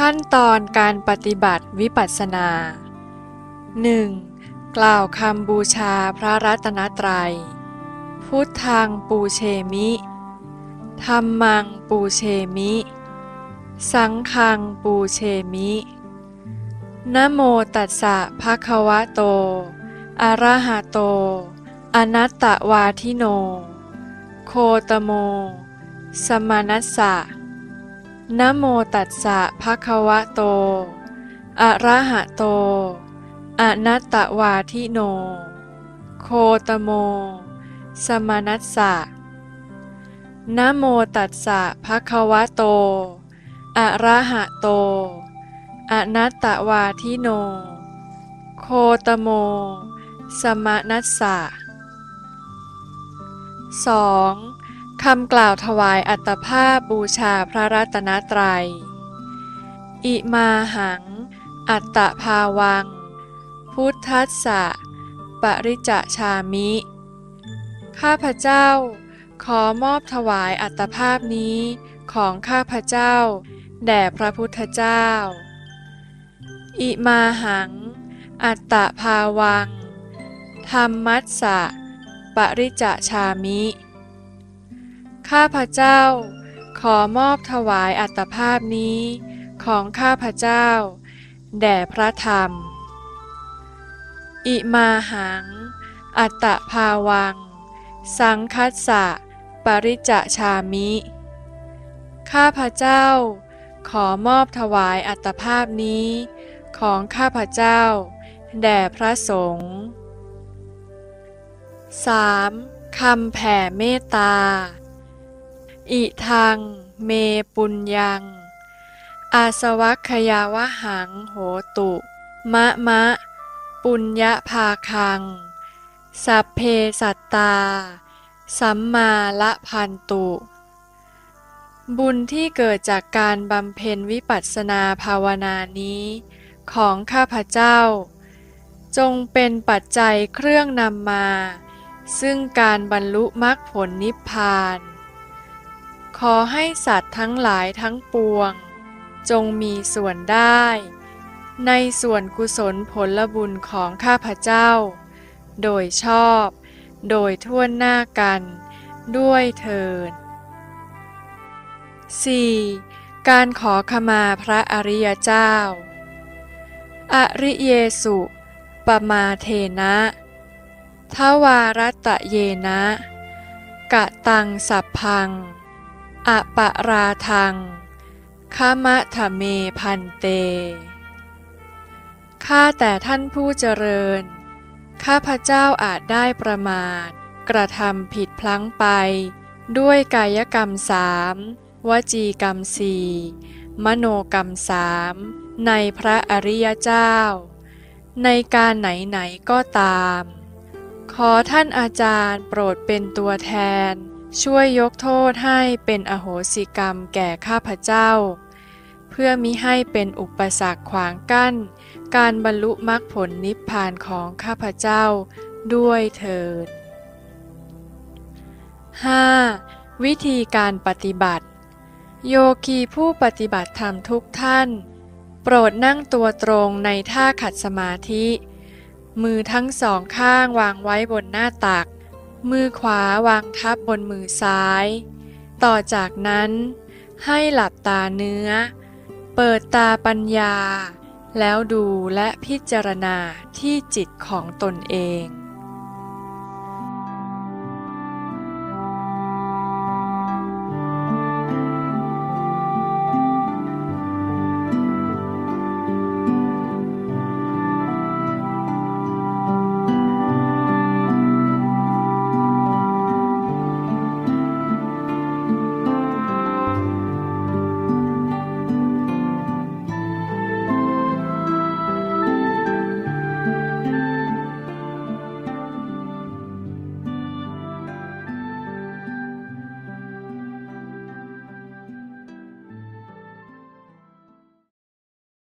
ขั้นตอนการปฏิบัติวิปัสสนา 1. กล่าวคำบูชาพระรัตนตรัย พุทธังปูเชมิธัมมังปูเชมิ สังฆังปูเชมินะโมตัสสะภะคะวะโตอะระหะโตอนัตตวาทิโนโคตโมสมนัสสะนะโมตัสสะภะคะวะโตอะระหะโตอนัตตวาทิโนโคตโมสมนัสสะนะโมตัสสะภะคะวะโตอะระหะโตอนัตตวาทิโนโคตโมสมนัสสะ 2. คำกล่าวถวายอัตภาพบูชาพระรัตนตรัย อิมาหังอัตตภาวังพุทธัสสะปริจจฉามิ ข้าพเจ้าขอมอบถวายอัตภาพนี้ของข้าพเจ้าแด่พระพุทธเจ้า อิมาหังอัตตภาวังธัมมัสสะปริจจฉามิ ข้าพเจ้าขอมอบถวายอัตภาพนี้ของข้าพเจ้าแด่พระธรรม อิมาหังอัตตภาวังสังคัสสะปริจจฉามิ ข้าพเจ้าขอมอบถวายอัตภาพนี้ของข้าพเจ้าแด่พระสงฆ์ 3. คำแผ่เมตตา อิทังเมปุญญังอาสวัคคยาวหังโหตุมะมะปุญญภาคังสัพเพสัตตาสัมมาละพันตุ บุญที่เกิดจากการบำเพ็ญวิปัสสนาภาวนานี้ของข้าพเจ้าจงเป็นปัจจัยเครื่องนำมาซึ่งการบรรลุมรรคผลนิพพานขอให้สัตว์ทั้งหลายทั้งปวงจงมีส่วนได้ในส่วนกุศลผลบุญของข้าพเจ้าโดยชอบโดยทั่วหน้ากันด้วยเถิด 4. การขอขมาพระอริยเจ้า อริเยสุปมาเทนะทวารัตตเยนะกะตังสัพพังอปะราทังขมะทะเมพันเต ข้าแต่ท่านผู้เจริญข้าพเจ้าอาจได้ประมาทกระทำผิดพลั้งไปด้วยกายกรรม3วจีกรรม4มโนกรรม3ในพระอริยเจ้าในการไหนๆก็ตามขอท่านอาจารย์โปรดเป็นตัวแทนช่วยยกโทษให้เป็นอโหสิกรรมแก่ข้าพเจ้าเพื่อมิให้เป็นอุปสรรคขวางกั้นการบรรลุมรรคผลนิพพานของข้าพเจ้าด้วยเถิด 5. วิธีการปฏิบัติโยคีผู้ปฏิบัติธรรมทุกท่านโปรดนั่งตัวตรงในท่าขัดสมาธิมือทั้งสองข้างวางไว้บนหน้าตักมือขวาวางทับบนมือซ้ายต่อจากนั้นให้หลับตาเนื้อเปิดตาปัญญาแล้วดูและพิจารณาที่จิตของตนเอง